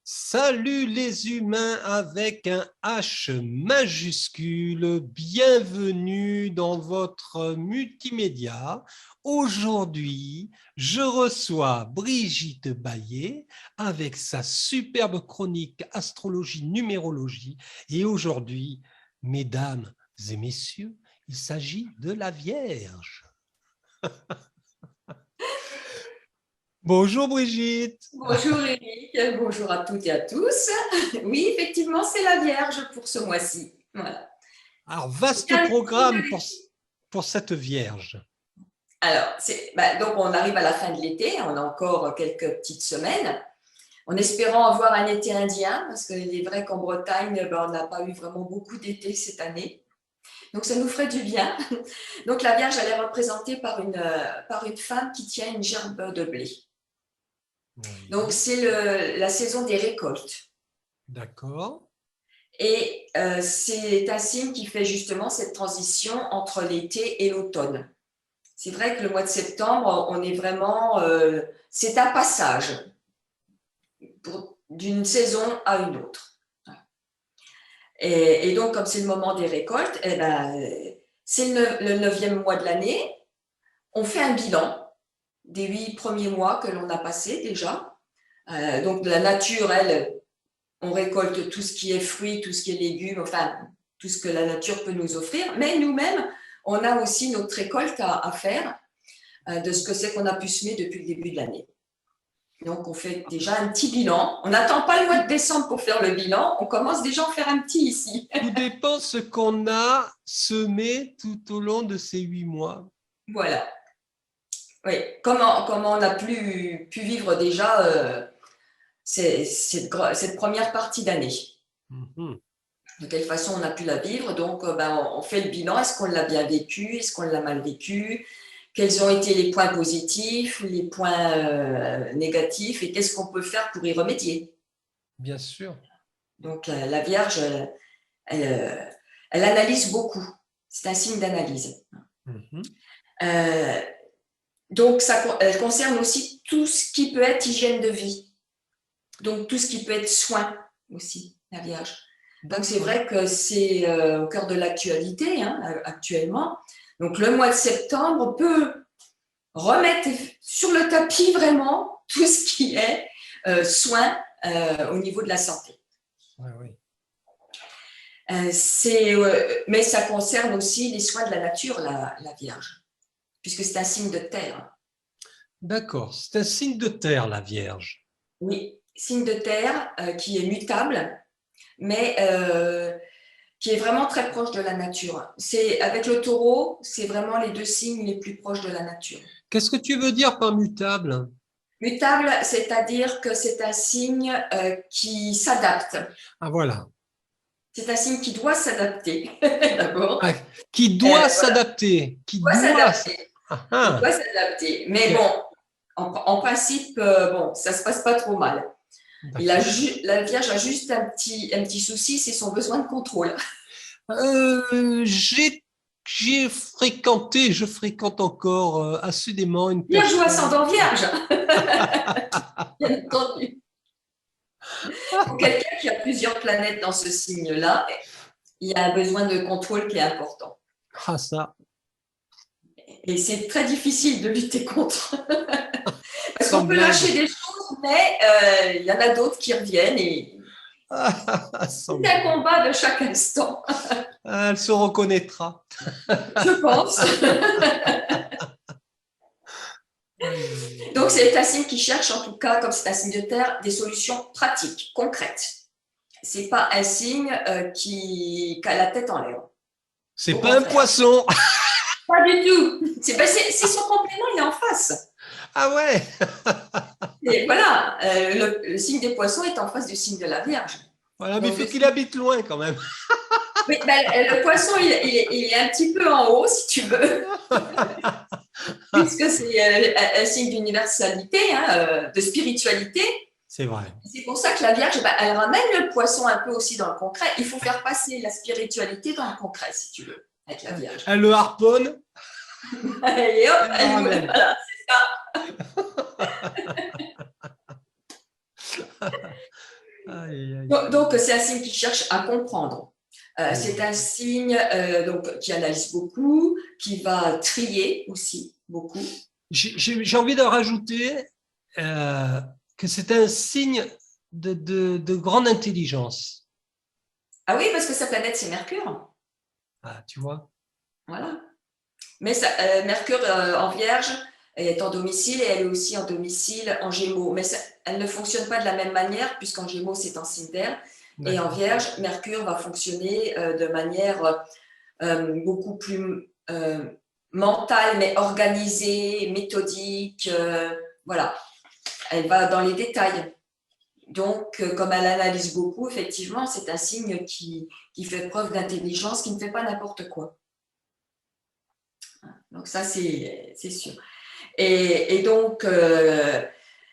Salut les humains avec un H majuscule, bienvenue dans votre multimédia. Aujourd'hui, je reçois Brigitte Baillet avec sa superbe chronique astrologie-numérologie. Et aujourd'hui, mesdames et messieurs, il s'agit de la Vierge. Bonjour Brigitte. Bonjour Eric, bonjour à toutes et à tous. Oui, effectivement, c'est la Vierge pour ce mois-ci. Voilà. Alors, vaste programme pour cette Vierge. Alors, donc on arrive à la fin de l'été, on a encore quelques petites semaines, en espérant avoir un été indien, parce qu'il est vrai qu'en Bretagne, on n'a pas eu vraiment beaucoup d'été cette année. Donc, ça nous ferait du bien. Donc, la Vierge, elle est représentée par une femme qui tient une gerbe de blé. Oui. Donc, c'est la saison des récoltes. D'accord. Et c'est un signe qui fait justement cette transition entre l'été et l'automne. C'est vrai que le mois de septembre, on est vraiment… c'est un passage d'une saison à une autre. Et donc, comme c'est le moment des récoltes, eh ben, c'est le 9e mois de l'année. On fait un bilan des 8 premiers mois que l'on a passés déjà. Donc, la nature, elle… on récolte tout ce qui est fruits, tout ce qui est légumes, enfin, tout ce que la nature peut nous offrir. Mais nous-mêmes, on a aussi notre récolte à faire de ce que c'est qu'on a pu semer depuis le début de l'année. Donc, on fait déjà un petit bilan. On n'attend pas le mois de décembre pour faire le bilan. On commence déjà à en faire un petit ici. Tout dépend ce qu'on a semé tout au long de ces 8 mois. Voilà. Oui, comment on a pu vivre déjà cette première partie d'année. De quelle façon on a pu la vivre. Donc, on fait le bilan. Est-ce qu'on l'a bien vécu? Est-ce qu'on l'a mal vécu? Quels ont été les points positifs, les points négatifs? Et qu'est-ce qu'on peut faire pour y remédier? Bien sûr. Donc, la Vierge, elle analyse beaucoup. C'est un signe d'analyse. Donc, elle concerne aussi tout ce qui peut être hygiène de vie. Donc, tout ce qui peut être soin aussi, la Vierge. Donc, c'est vrai que c'est au cœur de l'actualité actuellement. Donc, le mois de septembre peut remettre sur le tapis vraiment tout ce qui est soin au niveau de la santé. Oui, oui. Mais ça concerne aussi les soins de la nature, la Vierge, puisque c'est un signe de terre. D'accord, c'est un signe de terre, la Vierge. Oui, signe de terre qui est mutable, mais qui est vraiment très proche de la nature. Avec le taureau, c'est vraiment les deux signes les plus proches de la nature. Qu'est-ce que tu veux dire par mutable? Mutable, c'est-à-dire que c'est un signe qui s'adapte. Ah, voilà. C'est un signe qui doit s'adapter, d'abord. Ah, qui doit s'adapter. Qui doit s'adapter. Il doit s'adapter. Mais bon, en principe, ça ne se passe pas trop mal. La Vierge a juste un petit souci, c'est son besoin de contrôle. Je fréquente encore assidûment une Vierge ou ascendant Vierge. Bien entendu. Pour quelqu'un qui a plusieurs planètes dans ce signe-là, il y a un besoin de contrôle qui est important. Ah, ça. Et c'est très difficile de lutter contre. Parce qu'on peut lâcher des choses, mais il y en a d'autres qui reviennent et c'est un combat de chaque instant. Elle se reconnaîtra. Je pense. Donc, c'est un signe qui cherche, en tout cas, comme c'est un signe de terre, des solutions pratiques, concrètes. Ce n'est pas un signe qui a la tête en l'air. C'est pas un poisson. Pas du tout. C'est son complément, il est en face. Ah ouais. Et voilà, le signe des poissons est en face du signe de la Vierge. Voilà, mais il faut qu'il habite loin quand même. Oui, le poisson, il est un petit peu en haut, si tu veux. Puisque c'est un signe d'universalité, de spiritualité. C'est vrai. C'est pour ça que la Vierge, elle ramène le poisson un peu aussi dans le concret. Il faut faire passer la spiritualité dans le concret, si tu veux, avec la Vierge. Elle le harponne. Et hop, voilà, c'est ça. Donc, c'est un signe qui cherche à comprendre. Oui. C'est un signe donc, qui analyse beaucoup, qui va trier aussi beaucoup. J'ai envie de rajouter que c'est un signe de grande intelligence. Ah oui, parce que sa planète, c'est Mercure. Ah, tu vois? Voilà. Mais ça, Mercure en Vierge est en domicile et elle est aussi en domicile en Gémeaux. Mais ça, elle ne fonctionne pas de la même manière puisqu'en Gémeaux, c'est un signe d'air. Et en Vierge, Mercure va fonctionner de manière beaucoup plus mentale, mais organisée, méthodique. Voilà. Elle va dans les détails. Donc, comme elle analyse beaucoup, effectivement, c'est un signe qui fait preuve d'intelligence, qui ne fait pas n'importe quoi. Donc, ça, c'est sûr. Et donc,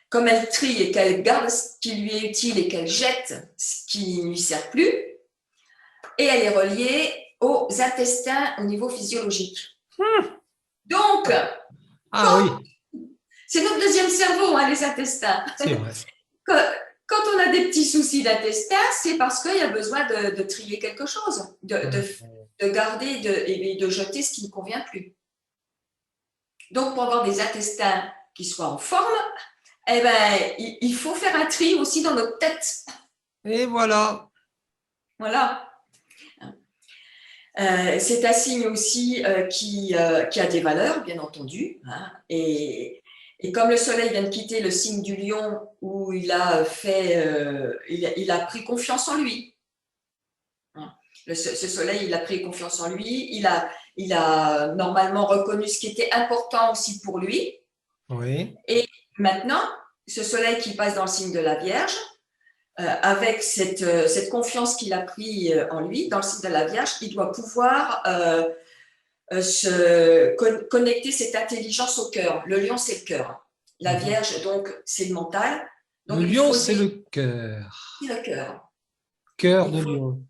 comme elle trie et qu'elle garde ce qui lui est utile et qu'elle jette ce qui ne lui sert plus, et elle est reliée aux intestins au niveau physiologique. Donc, Ah oui, c'est notre deuxième cerveau, hein, les intestins. c'est vrai. Quand on a des petits soucis d'intestin, c'est parce qu'il y a besoin de trier quelque chose, de garder et de jeter ce qui ne convient plus. Donc, pour avoir des intestins qui soient en forme, eh ben, il faut faire un tri aussi dans notre tête. Et voilà. Voilà. C'est un signe aussi qui a des valeurs, bien entendu. Hein, et comme le Soleil vient de quitter le signe du Lion, où il a pris confiance en lui. Hein, ce Soleil, il a pris confiance en lui. Il a normalement reconnu ce qui était important aussi pour lui. Oui. Et maintenant, ce Soleil qui passe dans le signe de la Vierge, avec cette confiance qu'il a pris en lui, dans le signe de la Vierge, il doit pouvoir connecter cette intelligence au cœur. Le lion, c'est le cœur. La Vierge, donc, c'est le mental. Donc, Le lion, c'est le cœur. C'est le cœur. Cœur de lion.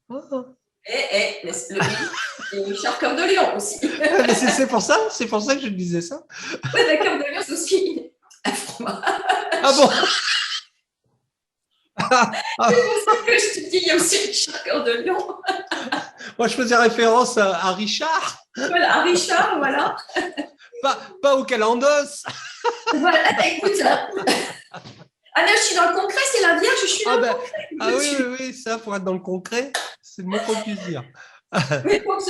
Et le cœur de lion aussi. C'est pour ça que je disais ça. Oui, le cœur de lion, c'est aussi un fromage. Ah bon? C'est pour ça que je te dis, il y a aussi le cœur de lion. Moi, je faisais référence à Richard. Voilà, à Richard, voilà. Pas au Calendos. Voilà, écoute. Ah non, je suis dans le concret, c'est la Vierge, je suis dans le concret. Ah oui, ça, pour être dans le concret, c'est le mot qu'on puisse dire. Mais donc,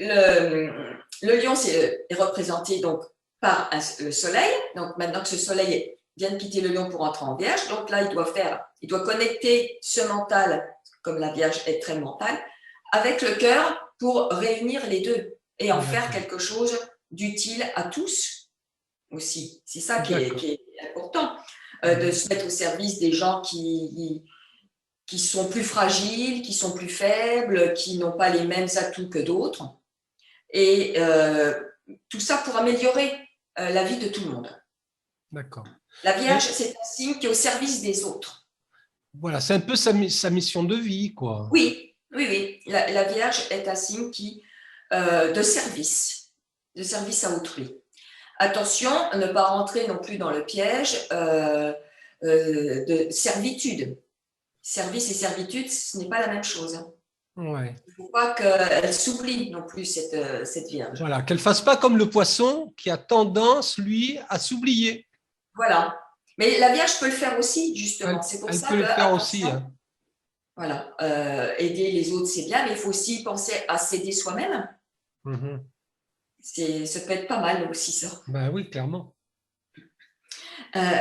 le lion est représenté donc par le soleil. Donc, maintenant que ce soleil vient de quitter le lion pour entrer en Vierge, donc là, il doit connecter ce mental, comme la Vierge est très mentale, avec le cœur pour réunir les deux et en faire quelque chose d'utile à tous aussi. C'est ça qui est important, de se mettre au service des gens qui sont plus fragiles, qui sont plus faibles, qui n'ont pas les mêmes atouts que d'autres. Et tout ça pour améliorer la vie de tout le monde. D'accord. La Vierge, c'est un signe qui est au service des autres. Voilà, c'est un peu sa mission de vie, quoi. Oui. La Vierge est un signe de service à autrui. Attention, ne pas rentrer non plus dans le piège de servitude. Service et servitude, ce n'est pas la même chose. Ouais. Il ne faut pas qu'elle s'oublie non plus, cette Vierge. Voilà, qu'elle ne fasse pas comme le poisson qui a tendance, lui, à s'oublier. Voilà. Mais la Vierge peut le faire aussi, justement. C'est pour ça peut le faire aussi. Hein. Voilà. Aider les autres, c'est bien, mais il faut aussi penser à s'aider soi-même. Ça peut être pas mal aussi, ça. Ben oui, clairement.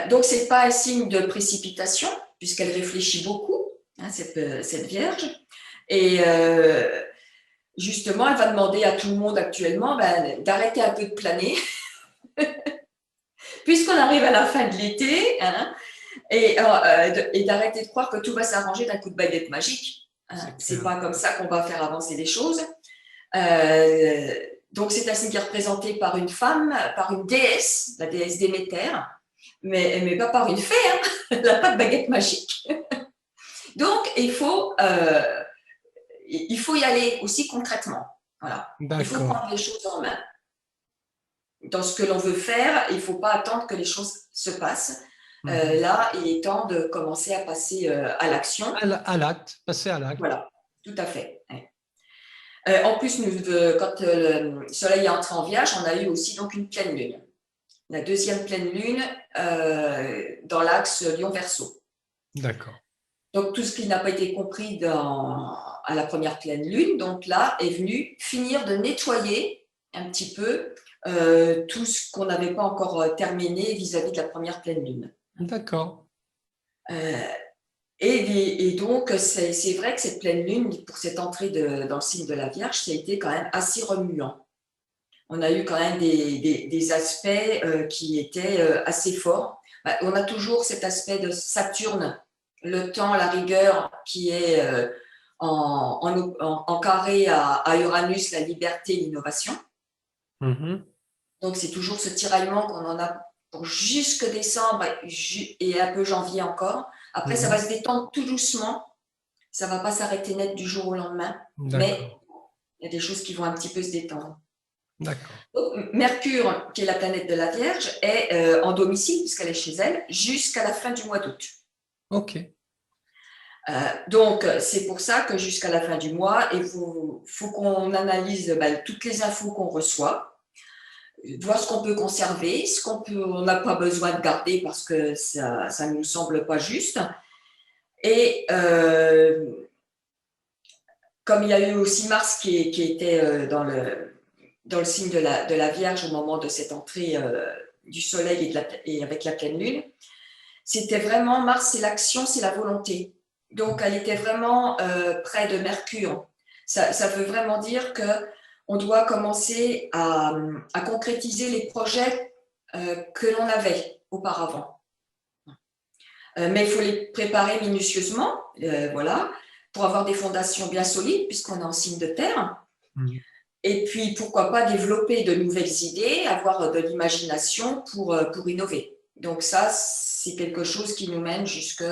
Donc, ce n'est pas un signe de précipitation, puisqu'elle réfléchit beaucoup, hein, cette Vierge. Et justement, elle va demander à tout le monde actuellement d'arrêter un peu de planer, puisqu'on arrive à la fin de l'été, hein, et d'arrêter de croire que tout va s'arranger d'un coup de baguette magique. Hein. C'est pas comme ça qu'on va faire avancer les choses. Donc, c'est un signe qui est représenté par une femme, par une déesse, la déesse Déméter, mais pas par une fée, hein. Elle n'a pas de baguette magique. Donc, il faut y aller aussi concrètement. Voilà. Il faut prendre les choses en main. Dans ce que l'on veut faire, il ne faut pas attendre que les choses se passent. Là, il est temps de commencer à passer à l'action. À l'acte, passer à l'acte. Voilà, tout à fait. En plus, quand le Soleil est entré en Vierge, on a eu aussi donc une pleine lune. La deuxième pleine lune dans l'axe Lion-Verseau. D'accord. Donc, tout ce qui n'a pas été compris à la première pleine lune, donc là, est venu finir de nettoyer un petit peu tout ce qu'on n'avait pas encore terminé vis-à-vis de la première pleine lune. D'accord. Et donc, c'est vrai que cette pleine lune, pour cette entrée dans le signe de la Vierge, ça a été quand même assez remuant. On a eu quand même des aspects qui étaient assez forts. On a toujours cet aspect de Saturne, le temps, la rigueur, qui est en carré à Uranus, la liberté, l'innovation. Donc, c'est toujours ce tiraillement qu'on en a pour jusque décembre et un peu janvier encore. Après, ça va se détendre tout doucement. Ça ne va pas s'arrêter net du jour au lendemain. Mais il y a des choses qui vont un petit peu se détendre. D'accord. Donc, Mercure, qui est la planète de la Vierge, est en domicile, puisqu'elle est chez elle, jusqu'à la fin du mois d'août. Ok. Donc, c'est pour ça que jusqu'à la fin du mois, il faut qu'on analyse toutes les infos qu'on reçoit, voir ce qu'on peut conserver, ce on n'a pas besoin de garder parce que ça ne nous semble pas juste. Et comme il y a eu aussi Mars qui était dans le signe de la Vierge au moment de cette entrée du Soleil et avec la pleine Lune, c'était vraiment, Mars, c'est l'action, c'est la volonté. Donc, elle était vraiment près de Mercure. Ça veut vraiment dire qu'on doit commencer à concrétiser les projets que l'on avait auparavant. Mais il faut les préparer minutieusement, voilà, pour avoir des fondations bien solides, puisqu'on est en signe de terre. Et puis, pourquoi pas développer de nouvelles idées, avoir de l'imagination pour innover. Donc ça, c'est quelque chose qui nous mène jusque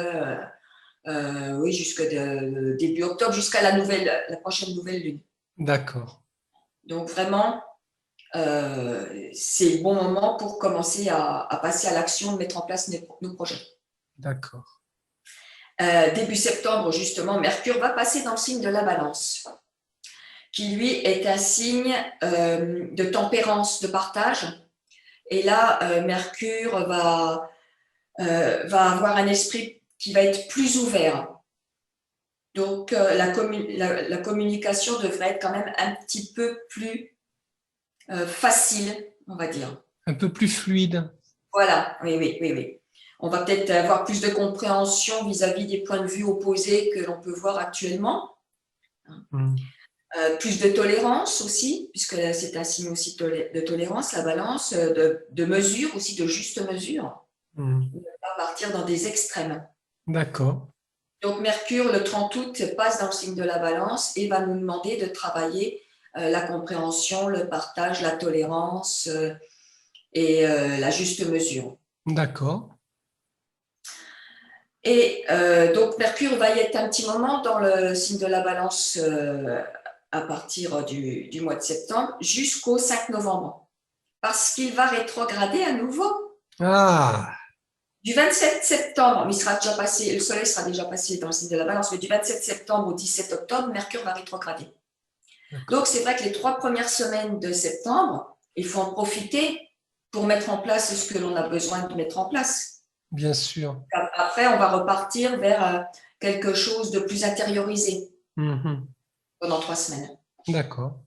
début octobre, jusqu'à la prochaine nouvelle lune. D'accord. Donc vraiment, c'est le bon moment pour commencer à passer à l'action, mettre en place nos projets. D'accord. Début septembre, justement, Mercure va passer dans le signe de la Balance, qui lui est un signe de tempérance, de partage. Et là, Mercure va avoir un esprit qui va être plus ouvert. Donc, la communication devrait être quand même un petit peu plus facile, on va dire. Un peu plus fluide. Voilà, oui. On va peut-être avoir plus de compréhension vis-à-vis des points de vue opposés que l'on peut voir actuellement. Plus de tolérance aussi, puisque c'est un signe aussi de tolérance, la Balance, de mesure aussi, de juste mesure. Ne pas partir dans des extrêmes. D'accord. Donc Mercure, le 30 août, passe dans le signe de la Balance et va nous demander de travailler la compréhension, le partage, la tolérance et la juste mesure. D'accord. Et donc Mercure va y être un petit moment dans le signe de la Balance à partir du mois de septembre jusqu'au 5 novembre, parce qu'il va rétrograder à nouveau. Ah, Du 27 septembre, il sera déjà passé, le Soleil sera déjà passé dans le signe de la Balance, mais du 27 septembre au 17 octobre, Mercure va rétrograder. Donc, c'est vrai que les 3 premières semaines de septembre, il faut en profiter pour mettre en place ce que l'on a besoin de mettre en place. bien sûr. Après, on va repartir vers quelque chose de plus intériorisé pendant 3 semaines. D'accord.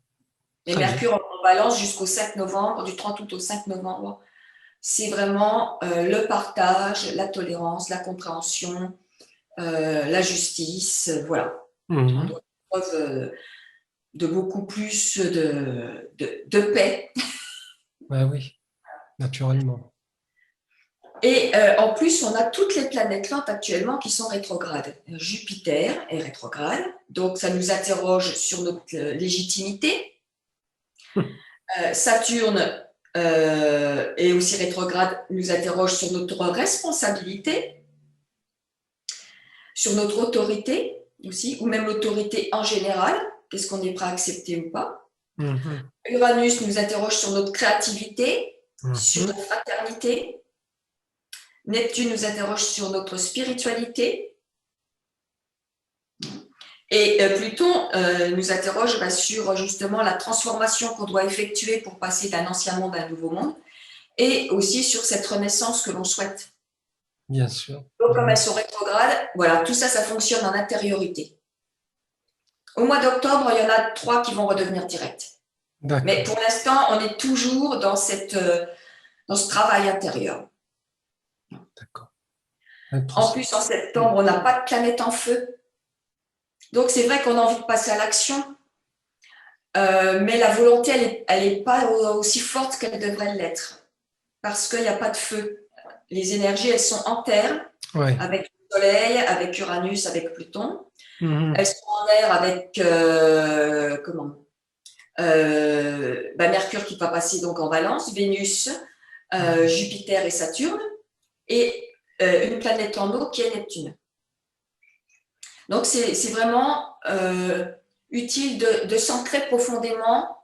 Et Mercure en Balance jusqu'au 5 novembre, du 30 août au 5 novembre, c'est vraiment le partage, la tolérance, la compréhension, la justice, voilà. On doit faire preuve de beaucoup plus de paix. Ben oui, naturellement. Et en plus, on a toutes les planètes lentes actuellement qui sont rétrogrades. Jupiter est rétrograde, donc ça nous interroge sur notre légitimité. Saturne est aussi rétrograde, nous interroge sur notre responsabilité, sur notre autorité aussi, ou même l'autorité en général, qu'est-ce qu'on est prêt à accepter ou pas. Uranus nous interroge sur notre créativité, sur notre fraternité. Neptune nous interroge sur notre spiritualité. Et Pluton nous interroge sur justement la transformation qu'on doit effectuer pour passer d'un ancien monde à un nouveau monde, et aussi sur cette renaissance que l'on souhaite. Bien sûr. Donc, comme elles sont rétrogrades, voilà, tout ça, ça fonctionne en intériorité. Au mois d'octobre, il y en a 3 qui vont redevenir directs. Mais pour l'instant, on est toujours dans ce travail intérieur. D'accord. En plus, en septembre, on n'a pas de planète en feu. Donc, c'est vrai qu'on a envie de passer à l'action, mais la volonté, elle n'est pas aussi forte qu'elle devrait l'être, parce qu'il n'y a pas de feu. Les énergies, elles sont en terre, avec le Soleil, avec Uranus, avec Pluton. Elles sont en air avec Mercure qui va passer donc en Balance, Vénus, Jupiter et Saturne, et une planète en eau qui est Neptune. Donc, c'est vraiment utile de s'ancrer profondément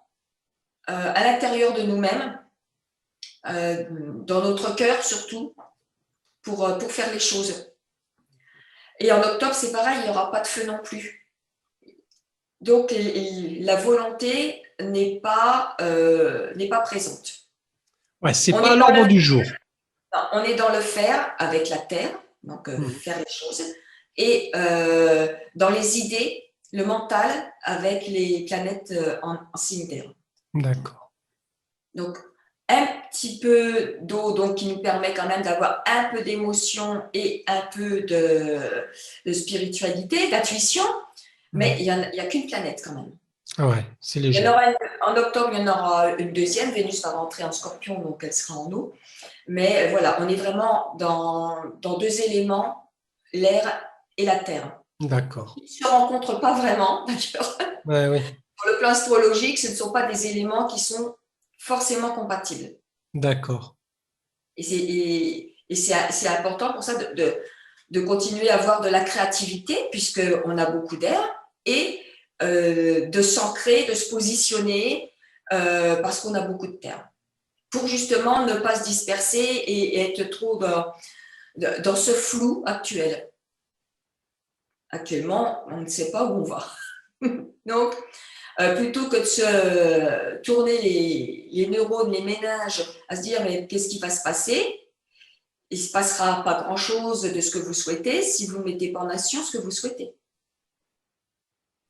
à l'intérieur de nous-mêmes, dans notre cœur surtout, pour faire les choses. Et en octobre, c'est pareil, il n'y aura pas de feu non plus. Donc, la volonté n'est pas présente. Ouais, c'est pas à l'ordre du jour. Non, on est dans le faire avec la terre, donc faire les choses, et dans les idées, le mental avec les planètes en signe d'air. D'accord. Donc, un petit peu d'eau, donc qui nous permet quand même d'avoir un peu d'émotion et un peu de spiritualité, d'intuition, mais il n'y a qu'une planète quand même. Ah ouais, c'est léger. En octobre, il y en aura une deuxième. Vénus va rentrer en Scorpion, donc elle sera en eau. Mais voilà, on est vraiment dans 2 éléments, l'air et la terre. D'accord. Ils ne se rencontrent pas vraiment, d'ailleurs. Ouais, oui. Sur le plan astrologique, ce ne sont pas des éléments qui sont forcément compatibles. D'accord. Et c'est important pour ça de continuer à avoir de la créativité, puisqu'on a beaucoup d'air, et de s'ancrer, de se positionner, parce qu'on a beaucoup de terre, pour justement ne pas se disperser et être trop dans ce flou actuel. Actuellement, on ne sait pas où on va. Donc, plutôt que de se tourner les neurones, les méninges, à se dire mais qu'est-ce qui va se passer? Il ne se passera pas grand-chose de ce que vous souhaitez si vous ne mettez pas en action ce que vous souhaitez.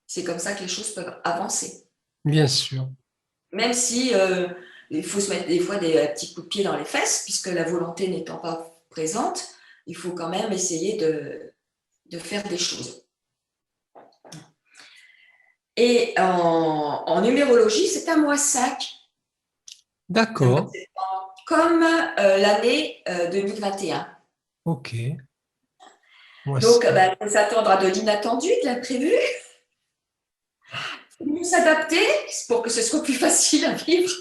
C'est comme ça que les choses peuvent avancer. Bien sûr. Même si il faut se mettre des fois des petits coups de pied dans les fesses, puisque la volonté n'étant pas présente, il faut quand même essayer de faire des choses. Et en numérologie, c'est un mois 5. D'accord. Comme l'année 2021. Ok. Donc, il faut s'attendre à de l'inattendu, de l'imprévu. Il faut mieux s'adapter pour que ce soit plus facile à vivre.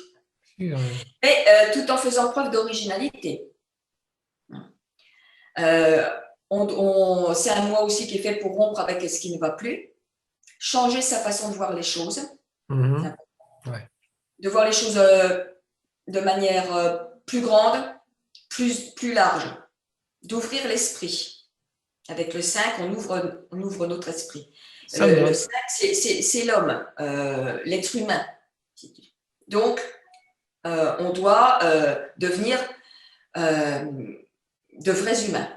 Et tout en faisant preuve d'originalité. C'est un mois aussi qui est fait pour rompre avec ce qui ne va plus, changer sa façon de voir les choses, de voir les choses de manière plus grande, plus large, d'ouvrir l'esprit. Avec le 5, on ouvre notre esprit. Le 5, c'est l'homme, l'être humain. Donc, on doit devenir de vrais humains.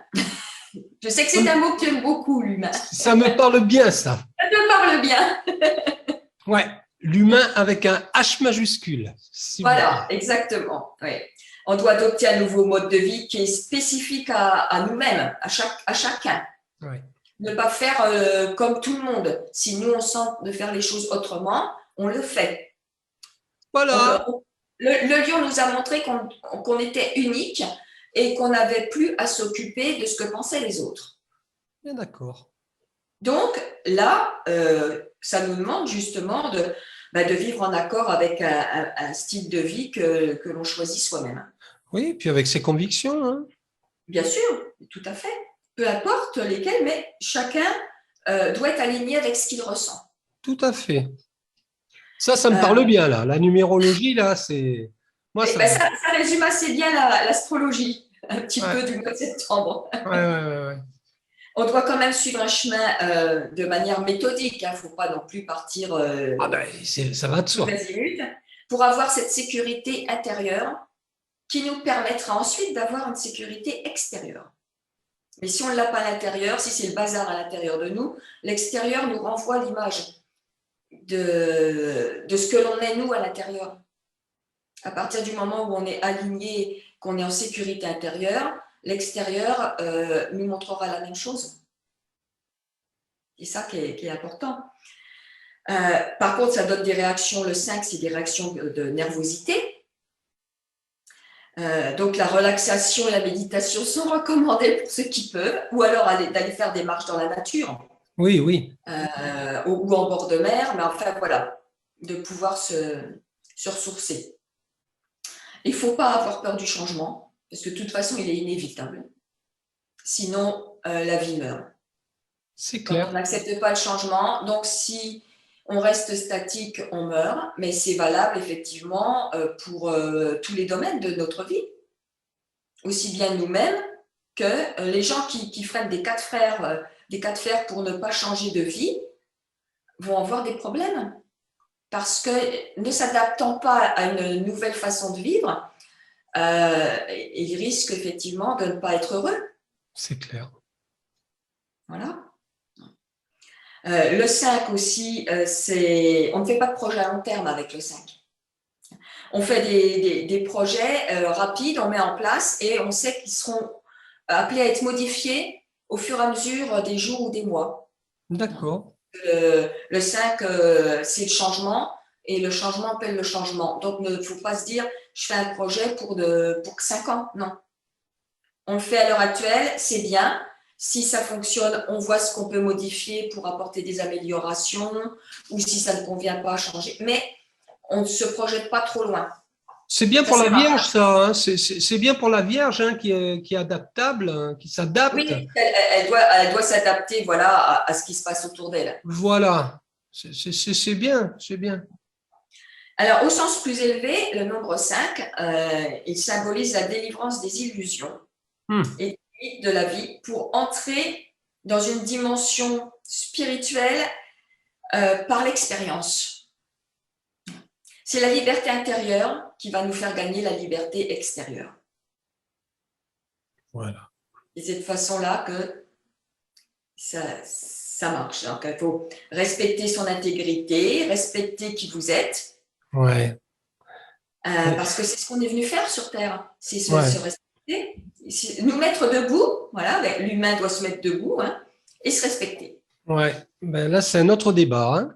Je sais que c'est un mot que tu aimes beaucoup, l'humain. Ça me parle bien, ça. Ça te parle bien. Ouais, l'humain avec un H majuscule. Voilà, exactement. Ouais. On doit adopter un nouveau mode de vie qui est spécifique à nous-mêmes, à chacun. Ouais. Ne pas faire comme tout le monde. Si nous, on sent de faire les choses autrement, on le fait. Voilà. Le lion nous a montré qu'on était unique et qu'on n'avait plus à s'occuper de ce que pensaient les autres. Bien d'accord. Donc là, ça nous demande justement de vivre en accord avec un style de vie que l'on choisit soi-même. Oui, puis avec ses convictions. Hein. Bien sûr, tout à fait. Peu importe lesquelles, mais chacun doit être aligné avec ce qu'il ressent. Tout à fait. Ça me parle bien, là. La numérologie, là, c'est… Ça résume assez bien l'astrologie. un petit Ouais. peu du mois de septembre. Ouais, ouais, ouais, ouais. On doit quand même suivre un chemin de manière méthodique. Il ne faut pas non plus partir Ah ben, ça va de tous soi. azimuts pour avoir cette sécurité intérieure qui nous permettra ensuite d'avoir une sécurité extérieure. Mais si on ne l'a pas à l'intérieur, si c'est le bazar à l'intérieur de nous, l'extérieur nous renvoie l'image de ce que l'on est nous à l'intérieur. À partir du moment où on est aligné, qu'on est en sécurité intérieure, l'extérieur nous montrera la même chose. C'est ça qui est important. Par contre, ça donne des réactions, le 5, c'est des réactions de nervosité. Donc, la relaxation et la méditation sont recommandées pour ceux qui peuvent, ou alors d'aller faire des marches dans la nature, Oui, oui. ou en bord de mer, mais enfin, voilà, de pouvoir se ressourcer. Il ne faut pas avoir peur du changement, parce que de toute façon, il est inévitable. Sinon, la vie meurt. C'est Quand clair. on n'accepte pas le changement, donc si on reste statique, on meurt, mais c'est valable effectivement pour tous les domaines de notre vie, aussi bien nous-mêmes que les gens qui freinent des cas de fer pour ne pas changer de vie vont avoir des problèmes parce que ne s'adaptant pas à une nouvelle façon de vivre, ils risquent effectivement de ne pas être heureux. C'est clair. Voilà. Le 5 aussi, on ne fait pas de projet à long terme avec le 5. On fait des projets rapides, on met en place et on sait qu'ils seront appelés à être modifiés au fur et à mesure des jours ou des mois. D'accord. Le 5, c'est le changement et le changement appelle le changement. Donc, il ne faut pas se dire, je fais un projet pour 5 ans. Non. On le fait à l'heure actuelle, c'est bien. Si ça fonctionne, on voit ce qu'on peut modifier pour apporter des améliorations ou si ça ne convient pas, changer. Mais on ne se projette pas trop loin. C'est bien Ça pour la sert à rien. Vierge, ça. Hein. C'est bien pour la Vierge hein, qui est adaptable, hein, qui s'adapte. Oui, elle doit s'adapter voilà, à ce qui se passe autour d'elle. Voilà. C'est bien, c'est bien. Alors, au sens plus élevé, le nombre 5, il symbolise la délivrance des illusions et de la vie pour entrer dans une dimension spirituelle par l'expérience. C'est la liberté intérieure qui va nous faire gagner la liberté extérieure. Voilà. Et c'est de cette façon-là que ça marche. Donc, il faut respecter son intégrité, respecter qui vous êtes. Ouais. Parce que c'est ce qu'on est venu faire sur Terre, c'est se respecter, nous mettre debout, voilà, l'humain doit se mettre debout hein, et se respecter. Ouais, ben là c'est un autre débat. Hein.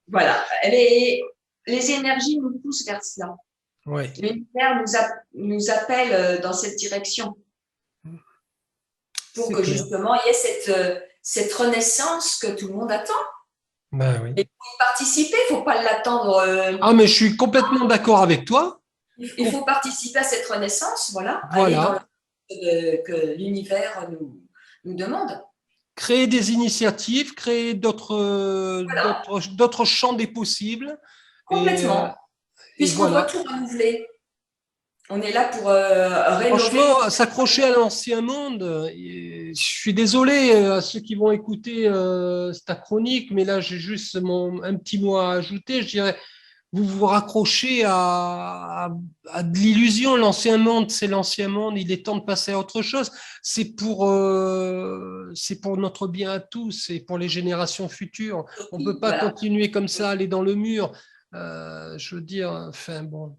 Voilà, les énergies nous poussent vers cela. Ouais. L'univers nous appelle dans cette direction pour que justement il y ait cette renaissance que tout le monde attend. Ben oui. Et pour y participer, il ne faut pas l'attendre. Ah, mais je suis complètement d'accord avec toi. Il faut participer à cette renaissance, voilà. Aller dans que l'univers nous demande. Créer des initiatives, créer d'autres champs des possibles. Complètement. Puisqu'on doit tout renouveler. On est là pour rénover. Franchement, s'accrocher à l'ancien monde, je suis désolé à ceux qui vont écouter ta chronique, mais là j'ai juste un petit mot à ajouter. Je dirais, vous vous raccrochez à de l'illusion. L'ancien monde, c'est l'ancien monde. Il est temps de passer à autre chose. C'est pour notre bien à tous. C'est pour les générations futures. On ne peut pas continuer comme ça, aller dans le mur. Je veux dire, enfin bon.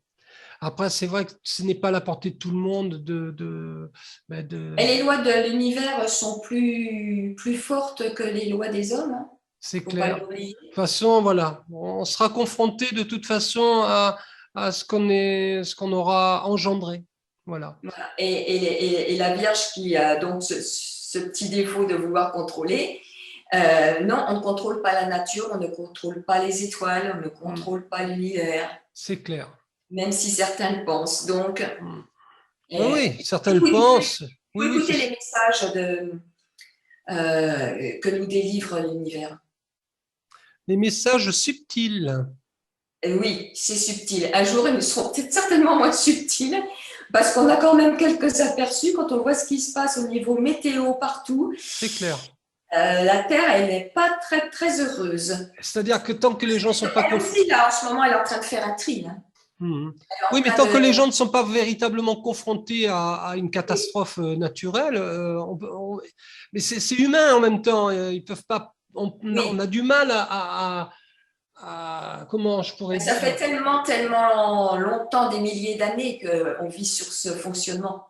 Après, c'est vrai que ce n'est pas à la portée de tout le monde Et les lois de l'univers sont plus fortes que les lois des hommes. Hein. C'est clair. De toute façon, voilà, on sera confronté de toute façon à ce qu'on aura engendré. Voilà. Et la Vierge qui a donc ce petit défaut de vouloir contrôler, non, on ne contrôle pas la nature, on ne contrôle pas les étoiles, on ne contrôle pas l'univers. C'est clair. Même si certains le pensent. Donc, oui, certains le pensent. Il faut écouter les messages que nous délivre l'univers. Les messages subtils. Oui, c'est subtil. Un jour, ils seront peut-être certainement moins subtils, Parce qu'on a quand même quelques aperçus quand on voit ce qui se passe au niveau météo partout. C'est clair. La Terre, elle n'est pas très, très heureuse. C'est-à-dire que tant que les gens ne sont pas Elle confrontés. aussi, là, en ce moment, elle est en train de faire un tri. Hein. Oui, mais tant que les gens ne sont pas véritablement confrontés à une catastrophe naturelle, mais c'est humain en même temps. Ils peuvent pas. On a du mal comment je pourrais Ça dire. fait tellement, tellement longtemps, des milliers d'années qu'on vit sur ce fonctionnement.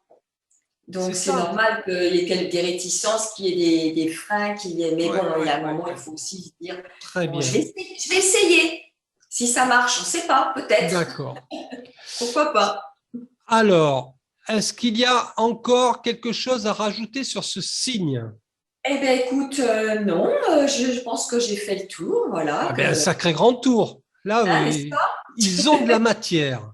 Donc, c'est normal qu'il y ait des réticences, qu'il y ait des freins, qu'il y ait… Mais bon, il y a un moment, il faut aussi se dire, Très bien. Je vais essayer. Si ça marche, on ne sait pas, peut-être. D'accord. Pourquoi pas? Alors, est-ce qu'il y a encore quelque chose à rajouter sur ce signe? Eh bien, écoute, non, je pense que j'ai fait le tour, voilà. Un sacré grand tour. Là, ils ont de la matière.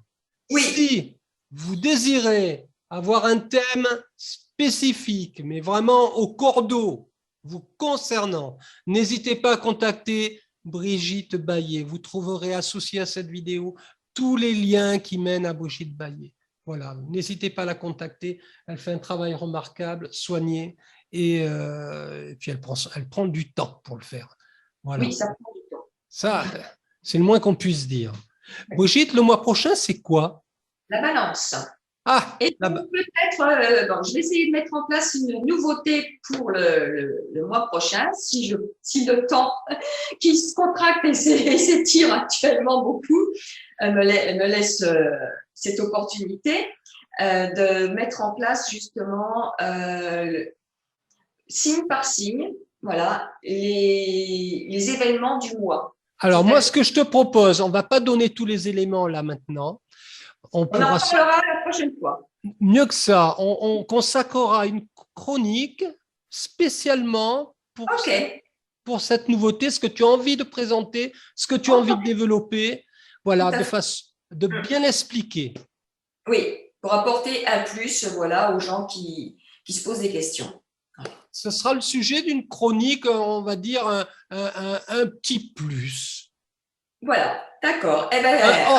Oui. Si vous désirez avoir un thème spécifique, mais vraiment au cordeau, vous concernant, n'hésitez pas à contacter Brigitte Baillet. Vous trouverez associé à cette vidéo tous les liens qui mènent à Brigitte Baillet. Voilà, n'hésitez pas à la contacter. Elle fait un travail remarquable, soigné, et puis elle prend du temps pour le faire. Voilà. Oui, ça prend du temps. Ça, c'est le moins qu'on puisse dire. Brigitte, le mois prochain, c'est quoi? La balance. Ah, et peut-être, je vais essayer de mettre en place une nouveauté pour le mois prochain, si le temps qui se contracte et s'étire actuellement beaucoup me laisse cette opportunité de mettre en place justement signe par signe, voilà, les événements du mois. Alors moi, ce que je te propose, on ne va pas donner tous les éléments là maintenant. On en parlera la prochaine fois. Mieux que ça, on consacrera une chronique spécialement pour cette nouveauté, ce que tu as envie de présenter, ce que tu as envie de développer, voilà, de bien expliquer. Oui, pour apporter un plus, voilà, aux gens qui se posent des questions. Ce sera le sujet d'une chronique, on va dire un petit plus. Voilà, d'accord. Eh ben, un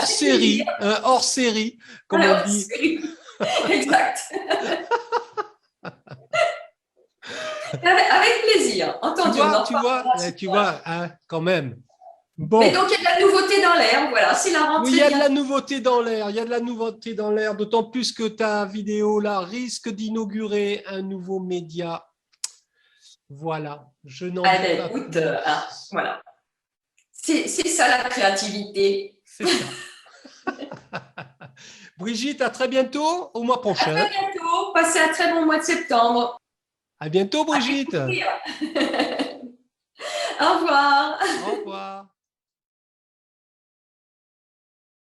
hors-série, comme on dit. Exact. Avec plaisir, entendu. Tu vois, hein, quand même. Bon. Mais donc, il y a de la nouveauté dans l'air, voilà, c'est la rentrée. Oui, il y a de la nouveauté dans l'air, d'autant plus que ta vidéo là risque d'inaugurer un nouveau média. Voilà, je n'en dis pas écoute, voilà. C'est ça la créativité. C'est ça. Brigitte, à très bientôt, au mois prochain. À très bientôt, passez un très bon mois de septembre. À bientôt, Brigitte. Au revoir. Au revoir.